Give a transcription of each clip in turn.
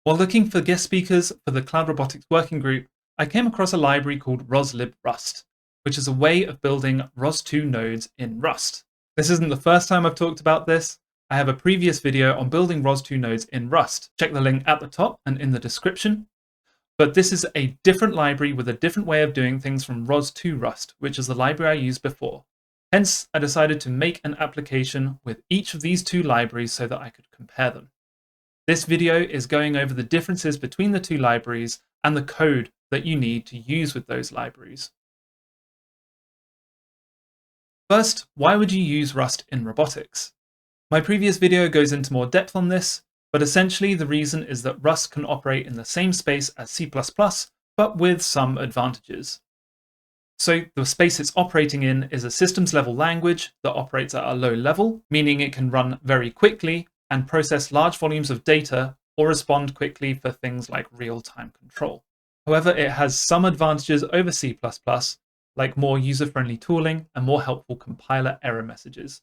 While looking for guest speakers for the Cloud Robotics Working Group, I came across a library called roslibrust, which is a way of building ROS2 nodes in Rust. This isn't the first time I've talked about this. I have a previous video on building ROS2 nodes in Rust. Check the link at the top and in the description. But this is a different library with a different way of doing things from ROS2 Rust, which is the library I used before. Hence, I decided to make an application with each of these two libraries so that I could compare them. This video is going over the differences between the two libraries and the code that you need to use with those libraries. First, why would you use Rust in robotics? My previous video goes into more depth on this, but essentially the reason is that Rust can operate in the same space as C++, but with some advantages. So the space it's operating in is a systems level language that operates at a low level, meaning it can run very quickly and process large volumes of data or respond quickly for things like real-time control. However, it has some advantages over C++, like more user-friendly tooling and more helpful compiler error messages.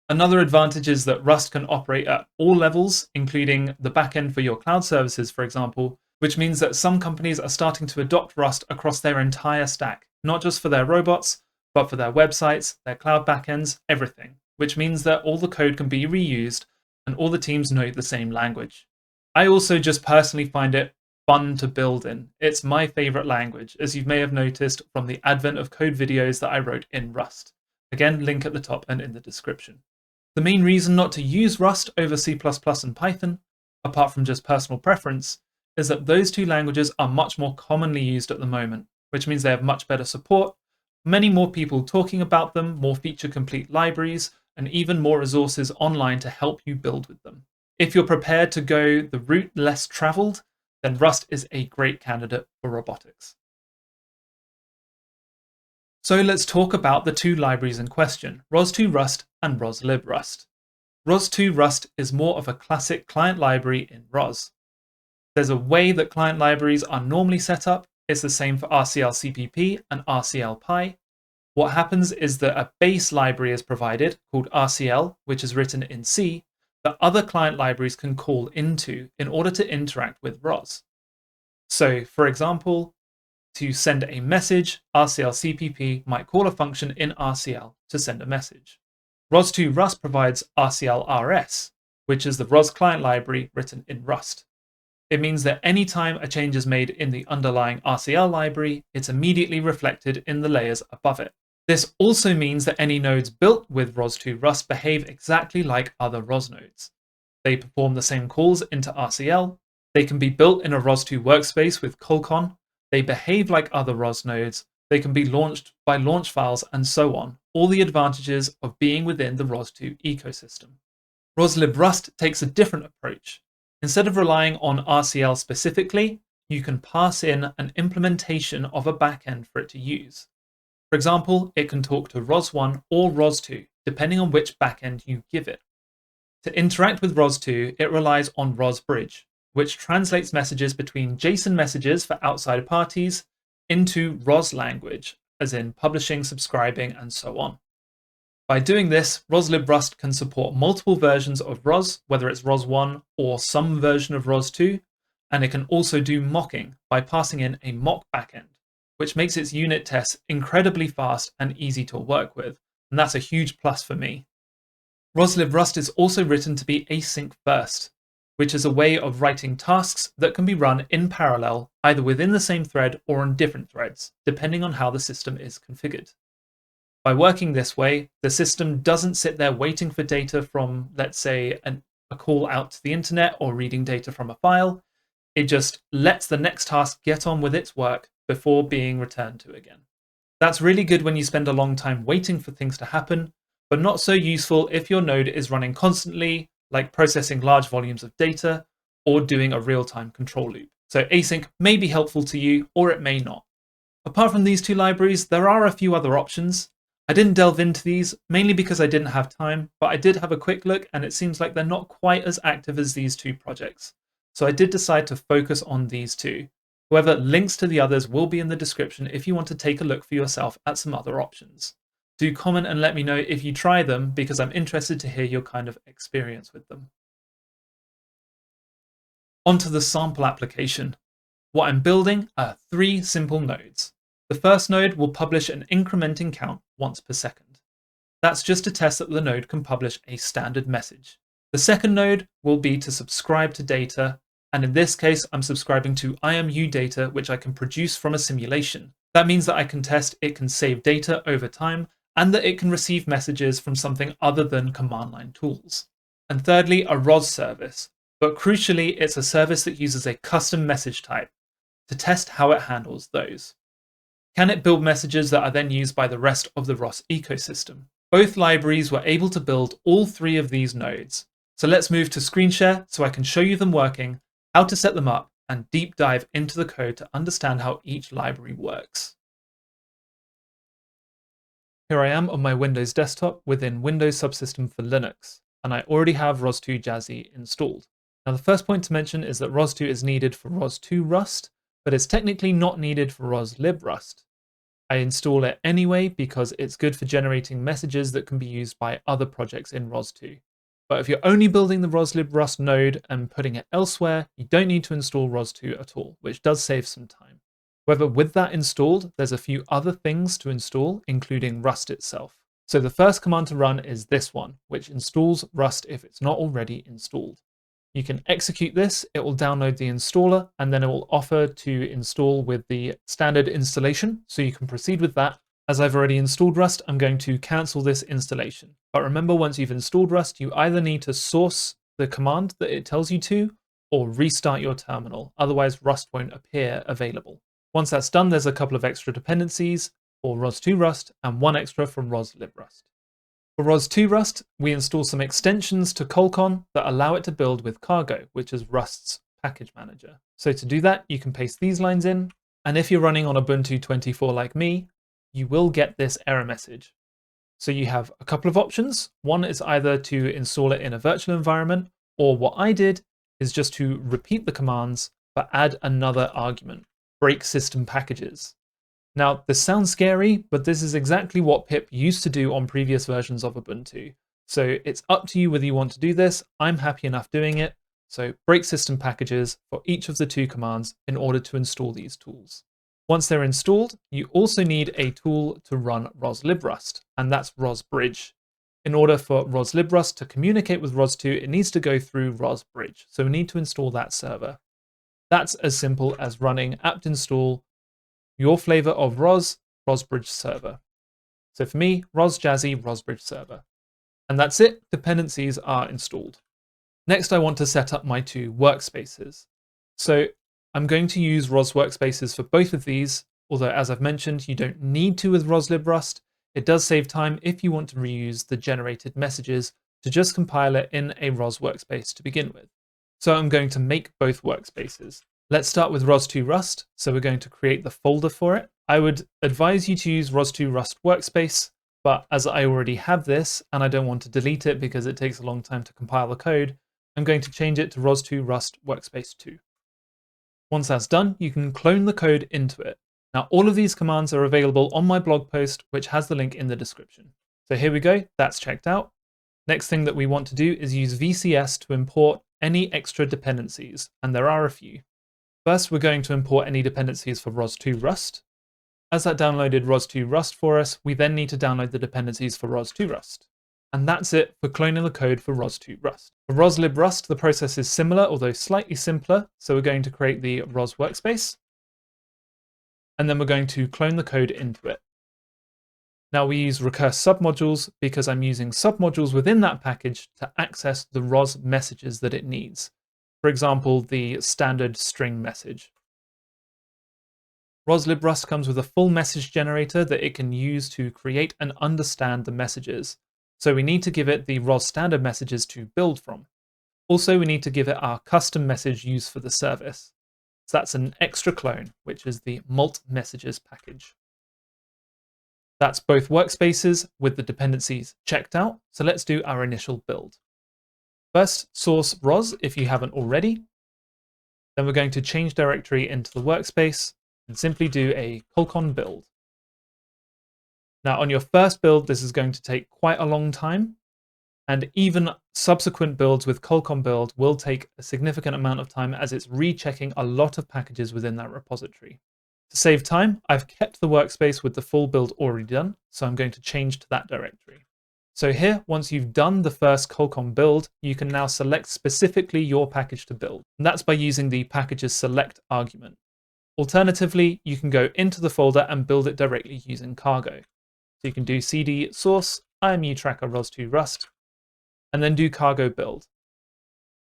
Another advantage is that Rust can operate at all levels, including the backend for your cloud services, for example, which means that some companies are starting to adopt Rust across their entire stack, not just for their robots, but for their websites, their cloud backends, everything, which means that all the code can be reused and all the teams know the same language. I also just personally find it fun to build in. It's my favorite language, as you may have noticed from the advent of code videos that I wrote in Rust. Again, link at the top and in the description. The main reason not to use Rust over C++ and Python, apart from just personal preference, is that those two languages are much more commonly used at the moment, which means they have much better support, many more people talking about them, more feature-complete libraries, and even more resources online to help you build with them. If you're prepared to go the route less traveled, then Rust is a great candidate for robotics. So let's talk about the two libraries in question, ROS2 Rust and roslibrust. ROS2 Rust is more of a classic client library in ROS. There's a way that client libraries are normally set up. It's the same for RCL-CPP and RCL-Pi. What happens is that a base library is provided called RCL, which is written in C, that other client libraries can call into in order to interact with ROS. So, for example, to send a message, RCL-CPP might call a function in RCL to send a message. ROS2 Rust provides RCL-RS, which is the ROS client library written in Rust. It means that anytime a change is made in the underlying RCL library, it's immediately reflected in the layers above it. This also means that any nodes built with ROS2 Rust behave exactly like other ROS nodes. They perform the same calls into RCL, they can be built in a ROS2 workspace with Colcon, they behave like other ROS nodes, they can be launched by launch files, and so on. All the advantages of being within the ROS2 ecosystem. roslibrust takes a different approach. Instead of relying on RCL specifically, you can pass in an implementation of a backend for it to use. For example, it can talk to ROS1 or ROS2, depending on which backend you give it. To interact with ROS2, it relies on rosbridge, which translates messages between JSON messages for outside parties into ROS language, as in publishing, subscribing, and so on. By doing this, roslibrust can support multiple versions of ROS, whether it's ROS1 or some version of ROS2, and it can also do mocking by passing in a mock backend, which makes its unit tests incredibly fast and easy to work with, and that's a huge plus for me. roslibrust is also written to be async first, which is a way of writing tasks that can be run in parallel, either within the same thread or on different threads, depending on how the system is configured. By working this way, the system doesn't sit there waiting for data from, let's say, a call out to the internet or reading data from a file. It just lets the next task get on with its work before being returned to again. That's really good when you spend a long time waiting for things to happen, but not so useful if your node is running constantly, like processing large volumes of data or doing a real-time control loop. So async may be helpful to you, or it may not. Apart from these two libraries, there are a few other options. I didn't delve into these, mainly because I didn't have time, but I did have a quick look and it seems like they're not quite as active as these two projects. So I did decide to focus on these two. However, links to the others will be in the description if you want to take a look for yourself at some other options. Do comment and let me know if you try them, because I'm interested to hear your kind of experience with them. Onto the sample application. What I'm building are 3 simple nodes. The first node will publish an incrementing count once per second. That's just to test that the node can publish a standard message. The second node will be to subscribe to data, and in this case, I'm subscribing to IMU data, which I can produce from a simulation. That means that I can test it can save data over time, and that it can receive messages from something other than command line tools. And thirdly, a ROS service. But crucially, it's a service that uses a custom message type to test how it handles those. Can it build messages that are then used by the rest of the ROS ecosystem? Both libraries were able to build all 3 of these nodes. So let's move to screen share so I can show you them working, how to set them up, and deep dive into the code to understand how each library works. Here I am on my Windows desktop within Windows Subsystem for Linux, and I already have ROS2 Jazzy installed. Now the first point to mention is that ROS2 is needed for ROS2 Rust, but it's technically not needed for roslibrust. I install it anyway because it's good for generating messages that can be used by other projects in ROS2. But if you're only building the roslibrust node and putting it elsewhere, you don't need to install ROS2 at all, which does save some time. However, with that installed, there's a few other things to install, including Rust itself. So the first command to run is this one, which installs Rust if it's not already installed. You can execute this, it will download the installer, and then it will offer to install with the standard installation, so you can proceed with that. As I've already installed Rust, I'm going to cancel this installation. But remember, once you've installed Rust, you either need to source the command that it tells you to, or restart your terminal, otherwise Rust won't appear available. Once that's done, there's a couple of extra dependencies for ROS2 Rust and one extra for roslibrust. For ROS2 Rust, we install some extensions to Colcon that allow it to build with Cargo, which is Rust's package manager. So to do that, you can paste these lines in, and if you're running on Ubuntu 24 like me, you will get this error message. So you have a couple of options. One is either to install it in a virtual environment, or what I did is just to repeat the commands, but add another argument, break system packages. Now, this sounds scary, but this is exactly what pip used to do on previous versions of Ubuntu. So it's up to you whether you want to do this. I'm happy enough doing it. So break system packages for each of the 2 commands in order to install these tools. Once they're installed, you also need a tool to run roslibrust, and that's rosbridge. In order for roslibrust to communicate with ROS2, it needs to go through rosbridge. So we need to install that server. That's as simple as running apt install your flavor of rosbridge server. So for me, rosjazzy rosbridge server. And that's it, dependencies are installed. Next, I want to set up my 2 workspaces. So I'm going to use ROS workspaces for both of these, although as I've mentioned, you don't need to with roslibrust. It does save time if you want to reuse the generated messages to just compile it in a ROS workspace to begin with. So I'm going to make both workspaces. Let's start with ROS2 Rust. So we're going to create the folder for it. I would advise you to use ROS2 Rust workspace, but as I already have this and I don't want to delete it because it takes a long time to compile the code, I'm going to change it to ROS2 Rust workspace 2. Once that's done, you can clone the code into it. Now, all of these commands are available on my blog post, which has the link in the description. So here we go, that's checked out. Next thing that we want to do is use VCS to import any extra dependencies, and there are a few. First, we're going to import any dependencies for ROS2 Rust. As that downloaded ROS2 Rust for us, we then need to download the dependencies for ROS2 Rust. And that's it for cloning the code for ROS2 Rust. For roslibrust, the process is similar, although slightly simpler. So we're going to create the ROS workspace, and then we're going to clone the code into it. Now we use recurse submodules because I'm using submodules within that package to access the ROS messages that it needs. For example, the standard string message. roslibrust comes with a full message generator that it can use to create and understand the messages. So we need to give it the ROS standard messages to build from. Also, we need to give it our custom message used for the service. So that's an extra clone, which is the mult messages package. That's both workspaces with the dependencies checked out. So let's do our initial build. First, source ROS if you haven't already. Then we're going to change directory into the workspace and simply do a colcon build. Now on your first build, this is going to take quite a long time. And even subsequent builds with colcon build will take a significant amount of time as it's rechecking a lot of packages within that repository. To save time, I've kept the workspace with the full build already done, so I'm going to change to that directory. So here, once you've done the first colcon build, you can now select specifically your package to build. And that's by using the packages select argument. Alternatively, you can go into the folder and build it directly using cargo. So you can do cd source IMU tracker ros2 rust, and then do cargo build.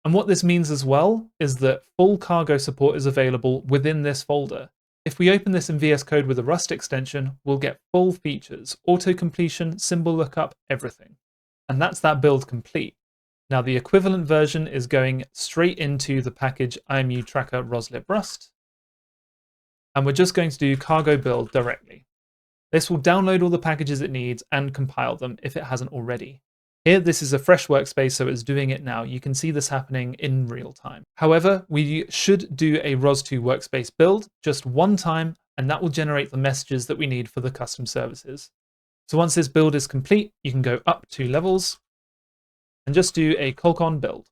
And what this means as well is that full cargo support is available within this folder. If we open this in VS Code with a Rust extension, we'll get full features, auto-completion, symbol lookup, everything. And that's that build complete. Now the equivalent version is going straight into the package IMU tracker roslibrust. And we're just going to do cargo build directly. This will download all the packages it needs and compile them if it hasn't already. Here, this is a fresh workspace, so it's doing it now. You can see this happening in real time. However, we should do a ROS2 workspace build just one time, and that will generate the messages that we need for the custom services. So once this build is complete, you can go up 2 levels and just do a colcon build.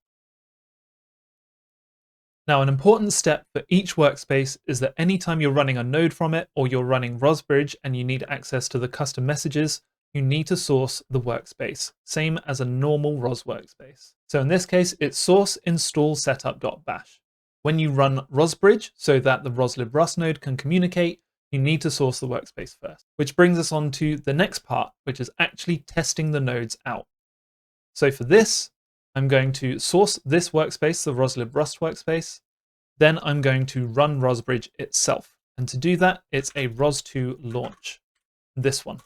Now, an important step for each workspace is that anytime you're running a node from it or you're running ROSBridge and you need access to the custom messages, you need to source the workspace, same as a normal ROS workspace. So in this case, it's source install setup.bash. When you run ROSBridge so that the roslibrust node can communicate, you need to source the workspace first, which brings us on to the next part, which is actually testing the nodes out. So for this, I'm going to source this workspace, the roslibrust workspace. Then I'm going to run ROSBridge itself. And to do that, it's a ros2 launch, this one.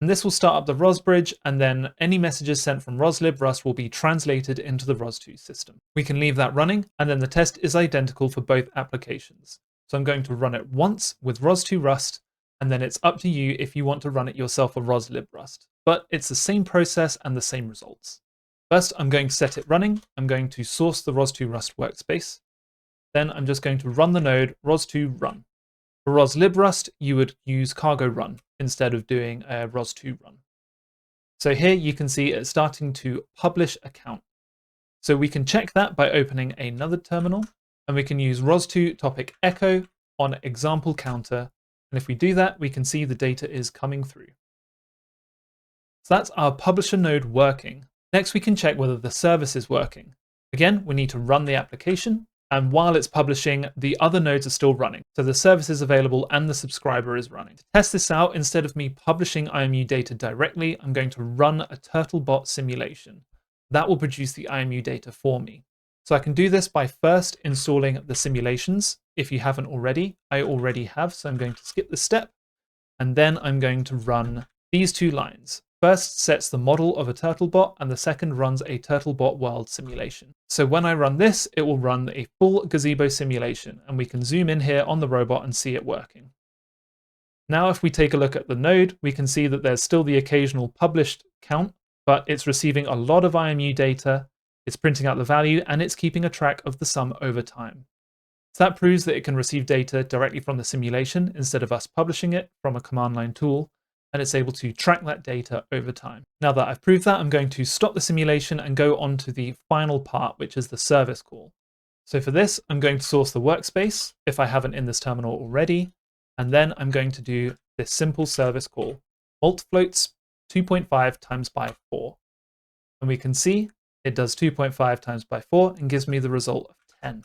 And this will start up the ROSBridge, and then any messages sent from roslibrust will be translated into the ros2 system. We can leave that running, and then the test is identical for both applications. So I'm going to run it once with ros2 rust, and then it's up to you if you want to run it yourself with roslibrust. But it's the same process and the same results. First, I'm going to set it running. I'm going to source the ros2 rust workspace. Then I'm just going to run the node ros2 run. For roslibrust, you would use cargo run instead of doing a ros2 run. So here you can see it's starting to publish a count. So we can check that by opening another terminal, and we can use ros2 topic echo on example counter. And if we do that, we can see the data is coming through. So that's our publisher node working. Next, we can check whether the service is working. Again, we need to run the application. And while it's publishing, the other nodes are still running. So the service is available and the subscriber is running. To test this out, instead of me publishing IMU data directly, I'm going to run a Turtlebot simulation. That will produce the IMU data for me. So I can do this by first installing the simulations. If you haven't already, I already have, so I'm going to skip this step. And then I'm going to run these 2 lines. First sets the model of a Turtlebot, and the second runs a Turtlebot world simulation. So when I run this, it will run a full gazebo simulation, and we can zoom in here on the robot and see it working. Now, if we take a look at the node, we can see that there's still the occasional published count, but it's receiving a lot of IMU data, it's printing out the value, and it's keeping a track of the sum over time. So that proves that it can receive data directly from the simulation instead of us publishing it from a command line tool, and it's able to track that data over time. Now that I've proved that, I'm going to stop the simulation and go on to the final part, which is the service call. So for this, I'm going to source the workspace, if I haven't in this terminal already, and then I'm going to do this simple service call, multfloats 2.5 times by 4. And we can see it does 2.5 times by 4 and gives me the result of 10.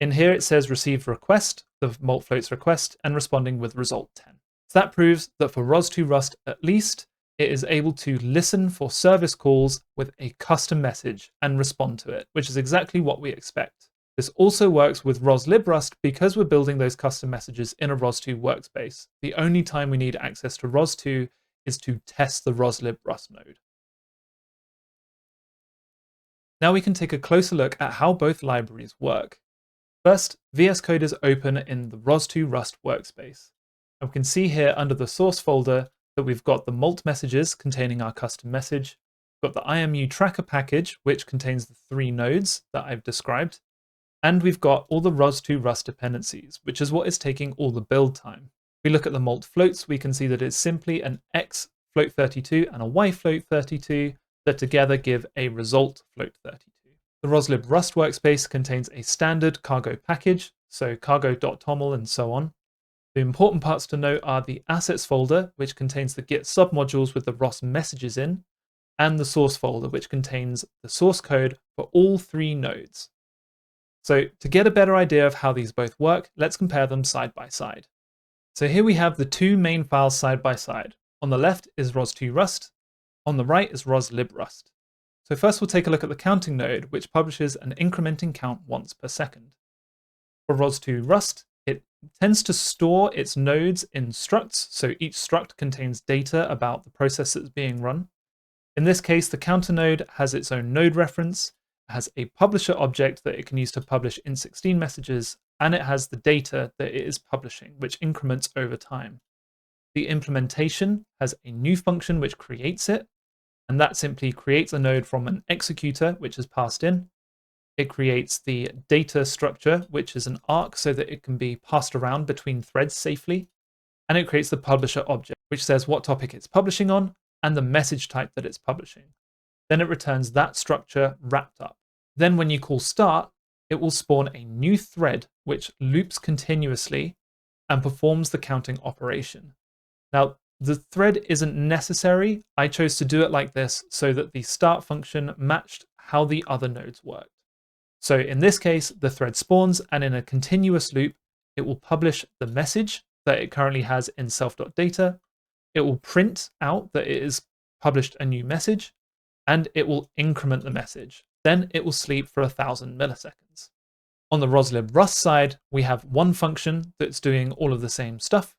In here it says receive request, the multfloats request, and responding with result 10. So that proves that for ros2 rust at least, it is able to listen for service calls with a custom message and respond to it, which is exactly what we expect. This also works with roslibrust because we're building those custom messages in a ros2 workspace. The only time we need access to ros2 is to test the roslibrust node. Now we can take a closer look at how both libraries work. First, VS Code is open in the ros2 rust workspace. And we can see here under the source folder that we've got the mult messages containing our custom message. We've got the IMU tracker package, which contains the 3 nodes that I've described. And we've got all the ros2 rust dependencies, which is what is taking all the build time. If we look at the mult floats, we can see that it's simply an X float32 and a y float32 that together give a result float32. The roslibrust workspace contains a standard cargo package, so cargo.toml and so on. The important parts to note are the assets folder, which contains the Git submodules with the ROS messages in, and the source folder, which contains the source code for all 3 nodes. So to get a better idea of how these both work, let's compare them side by side. So here we have the 2 main files side by side. On the left is ros2rust, on the right is roslibrust. So first we'll take a look at the counting node, which publishes an incrementing count once per second. For ros2rust, it tends to store its nodes in structs, so each struct contains data about the process that's being run. In this case, the counter node has its own node reference, has a publisher object that it can use to publish int16 messages, and it has the data that it is publishing, which increments over time. The implementation has a new function which creates it, and that simply creates a node from an executor, which is passed in. It creates the data structure, which is an arc so that it can be passed around between threads safely. And it creates the publisher object, which says what topic it's publishing on and the message type that it's publishing. Then it returns that structure wrapped up. Then when you call start, it will spawn a new thread, which loops continuously and performs the counting operation. Now, the thread isn't necessary. I chose to do it like this so that the start function matched how the other nodes worked. So in this case, the thread spawns, and in a continuous loop, it will publish the message that it currently has in self.data. It will print out that it has published a new message, and it will increment the message. Then it will sleep for 1,000 milliseconds. On the roslibrust side, we have one function that's doing all of the same stuff.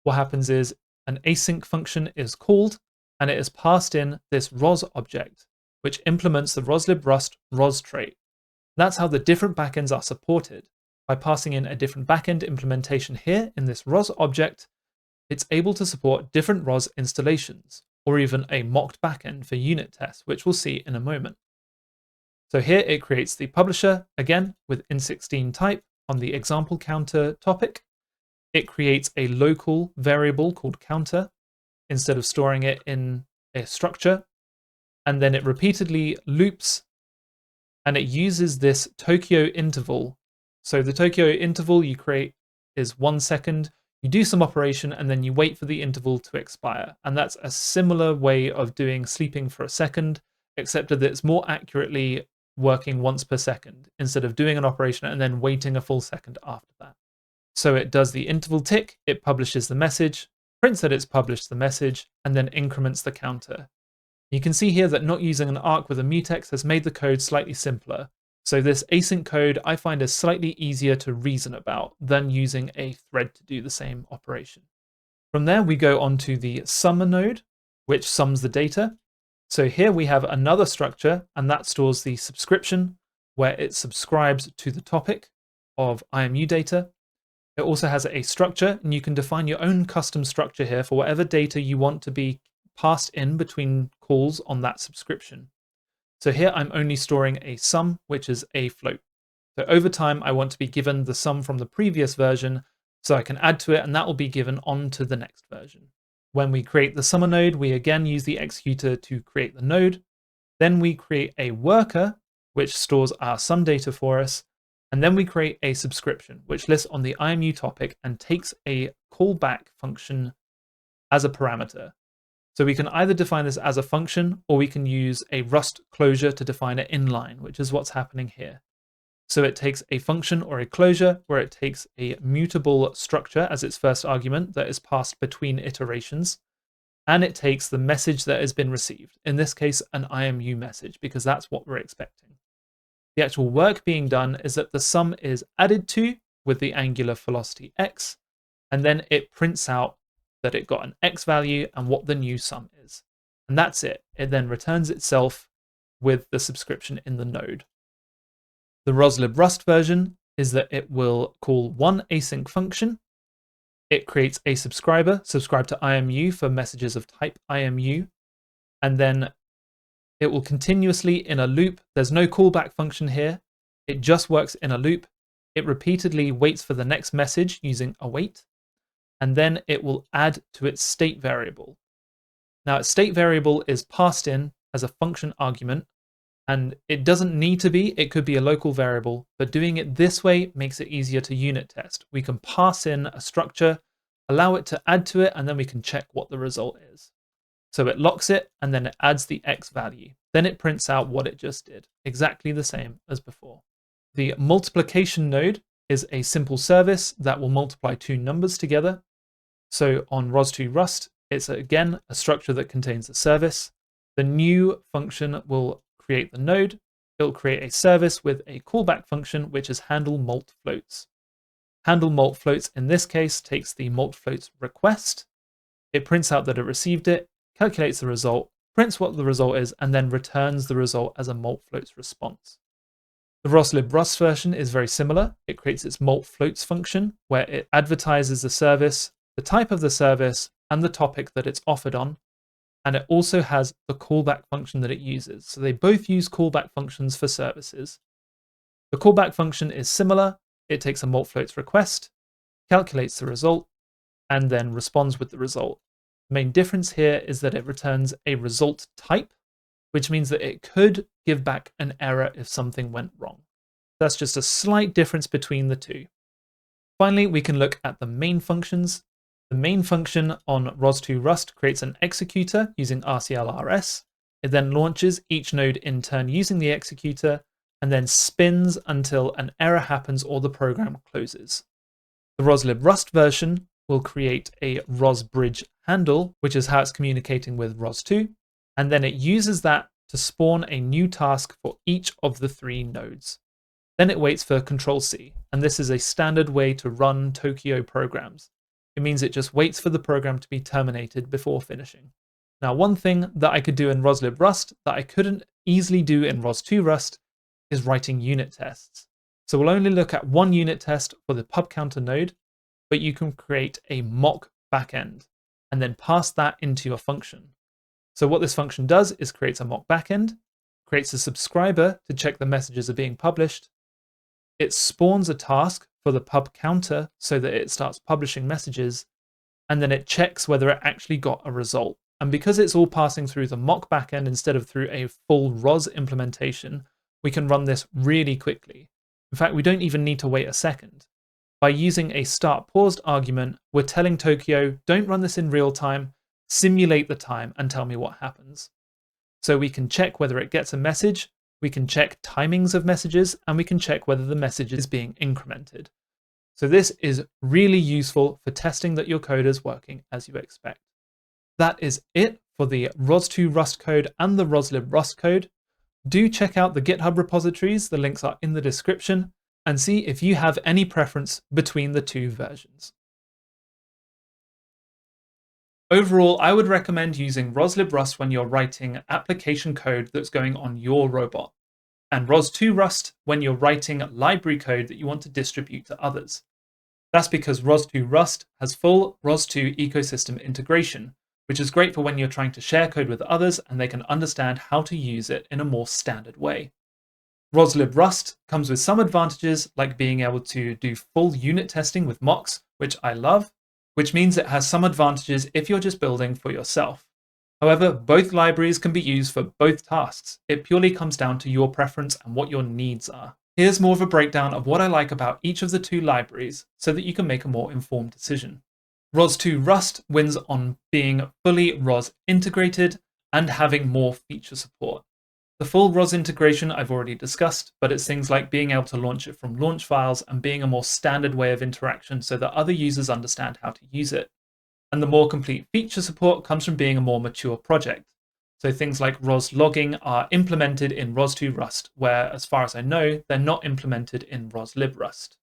What happens is an async function is called, and it is passed in this ROS object, which implements the roslibrust ROS trait. That's how the different backends are supported. By passing in a different backend implementation here in this ROS object, it's able to support different ROS installations, or even a mocked backend for unit tests, which we'll see in a moment. So here it creates the publisher, again, with int16 type on the example counter topic. It creates a local variable called counter instead of storing it in a structure. And then it repeatedly loops, and it uses this Tokyo interval. So the Tokyo interval you create is 1 second. You do some operation and then you wait for the interval to expire. And that's a similar way of doing sleeping for a second, except that it's more accurately working once per second instead of doing an operation and then waiting a full second after that. So it does the interval tick, it publishes the message, prints that it's published the message, and then increments the counter. You can see here that not using an arc with a mutex has made the code slightly simpler. So this async code I find is slightly easier to reason about than using a thread to do the same operation. From there, we go on to the summer node, which sums the data. So here we have another structure, and that stores the subscription, where it subscribes to the topic of IMU data. It also has a structure, and you can define your own custom structure here for whatever data you want to be passed in between calls on that subscription. So here I'm only storing a sum, which is a float. So over time, I want to be given the sum from the previous version, so I can add to it, and that will be given on to the next version. When we create the summer node, we again use the executor to create the node. Then we create a worker, which stores our sum data for us. And then we create a subscription, which lists on the IMU topic and takes a callback function as a parameter. So we can either define this as a function, or we can use a Rust closure to define it inline, which is what's happening here. So it takes a function or a closure where it takes a mutable structure as its first argument that is passed between iterations, and it takes the message that has been received, in this case an IMU message, because that's what we're expecting. The actual work being done is that the sum is added to with the angular velocity x, and then it prints out that it got an x value and what the new sum is. And that's it. It then returns itself with the subscription in the node. The roslibrust version is that it will call one async function. It creates a subscriber, subscribe to IMU for messages of type IMU, and then it will continuously in a loop. There's no callback function here. It just works in a loop. It repeatedly waits for the next message using await, and then it will add to its state variable. Now, a state variable is passed in as a function argument, and it doesn't need to be, it could be a local variable, but doing it this way makes it easier to unit test. We can pass in a structure, allow it to add to it, and then we can check what the result is. So it locks it, and then it adds the X value. Then it prints out what it just did, exactly the same as before. The multiplication node is a simple service that will multiply two numbers together. So on ROS2 Rust, it's again a structure that contains a service. The new function will create the node. It'll create a service with a callback function, which is handle mult floats. Handle mult floats in this case takes the mult floats request. It prints out that it received it, calculates the result, prints what the result is, and then returns the result as a mult floats response. The roslibrust version is very similar. It creates its mult floats function where it advertises the service, the type of the service, and the topic that it's offered on. And it also has the callback function that it uses. So they both use callback functions for services. The callback function is similar. It takes a mult floats request, calculates the result, and then responds with the result. The main difference here is that it returns a result type, which means that it could give back an error if something went wrong. That's just a slight difference between the two. Finally, we can look at the main functions. The main function on ROS2 Rust creates an executor using RCLRS. It then launches each node in turn using the executor, and then spins until an error happens or the program closes. The roslibrust version will create a rosbridge handle, which is how it's communicating with ROS2, and then it uses that to spawn a new task for each of the three nodes. Then it waits for Control-C, and this is a standard way to run Tokio programs. It means it just waits for the program to be terminated before finishing. Now, one thing that I could do in roslibrust that I couldn't easily do in ROS2 Rust is writing unit tests. So we'll only look at one unit test for the pub counter node, but you can create a mock backend and then pass that into your function. So what this function does is creates a mock backend, creates a subscriber to check the messages are being published. It spawns a task for the pub counter so that it starts publishing messages, and then it checks whether it actually got a result. And because it's all passing through the mock backend instead of through a full ROS implementation, we can run this really quickly. In fact, we don't even need to wait a second. By using a start paused argument, we're telling Tokio, don't run this in real time, simulate the time and tell me what happens. So we can check whether it gets a message, we can check timings of messages, and we can check whether the message is being incremented. So this is really useful for testing that your code is working as you expect. That is it for the ROS2 Rust code and the roslibrust code. Do check out the GitHub repositories, the links are in the description, and see if you have any preference between the two versions. Overall, I would recommend using roslibrust when you're writing application code that's going on your robot, and ROS2 Rust when you're writing library code that you want to distribute to others. That's because ROS2 Rust has full ROS2 ecosystem integration, which is great for when you're trying to share code with others and they can understand how to use it in a more standard way. roslibrust comes with some advantages, like being able to do full unit testing with mocks, which I love, which means it has some advantages if you're just building for yourself. However, both libraries can be used for both tasks. It purely comes down to your preference and what your needs are. Here's more of a breakdown of what I like about each of the two libraries so that you can make a more informed decision. ROS2 Rust wins on being fully ROS integrated and having more feature support. The full ROS integration I've already discussed, but it's things like being able to launch it from launch files and being a more standard way of interaction so that other users understand how to use it. And the more complete feature support comes from being a more mature project. So things like ROS logging are implemented in ROS2 Rust, where, as far as I know, they're not implemented in roslibrust.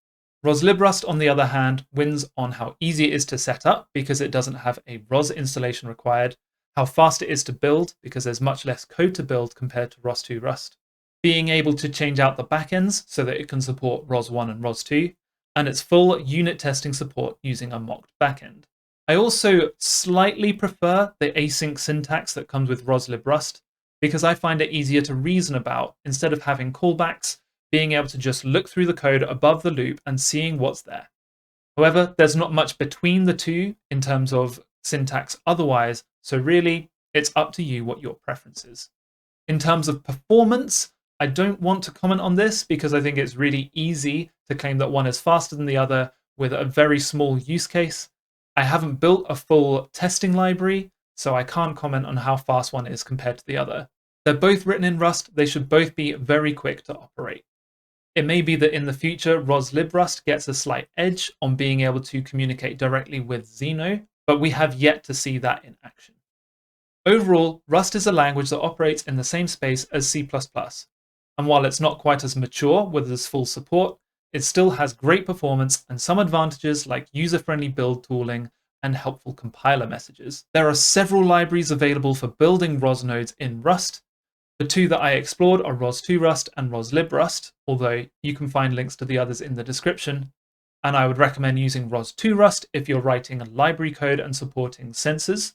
roslibrust, on the other hand, wins on how easy it is to set up because it doesn't have a ROS installation required, how fast it is to build because there's much less code to build compared to ROS2 Rust, being able to change out the backends so that it can support ROS1 and ROS2, and its full unit testing support using a mocked backend. I also slightly prefer the async syntax that comes with roslibrust because I find it easier to reason about instead of having callbacks, being able to just look through the code above the loop and seeing what's there. However, there's not much between the two in terms of syntax otherwise, so really It's up to you what your preference is. In terms of performance, I don't want to comment on this because I think it's really easy to claim that one is faster than the other with a very small use case. I haven't built a full testing library, so I can't comment on how fast one is compared to the other. They're both written in Rust. They should both be very quick to operate. It may be that in the future, roslibrust gets a slight edge on being able to communicate directly with Xeno, but we have yet to see that in action. Overall, Rust is a language that operates in the same space as C++, and while it's not quite as mature with its full support, it still has great performance and some advantages like user-friendly build tooling and helpful compiler messages. There are several libraries available for building ROS nodes in Rust. The two that I explored are ros2rust and roslibrust, although you can find links to the others in the description. And I would recommend using ros2rust if you're writing library code and supporting sensors,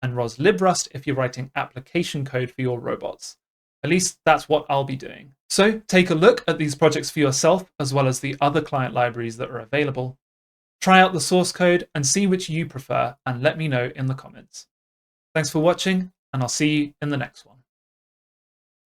and roslibrust if you're writing application code for your robots. At least that's what I'll be doing. So take a look at these projects for yourself, as well as the other client libraries that are available. Try out the source code and see which you prefer, and let me know in the comments. Thanks for watching, and I'll see you in the next one.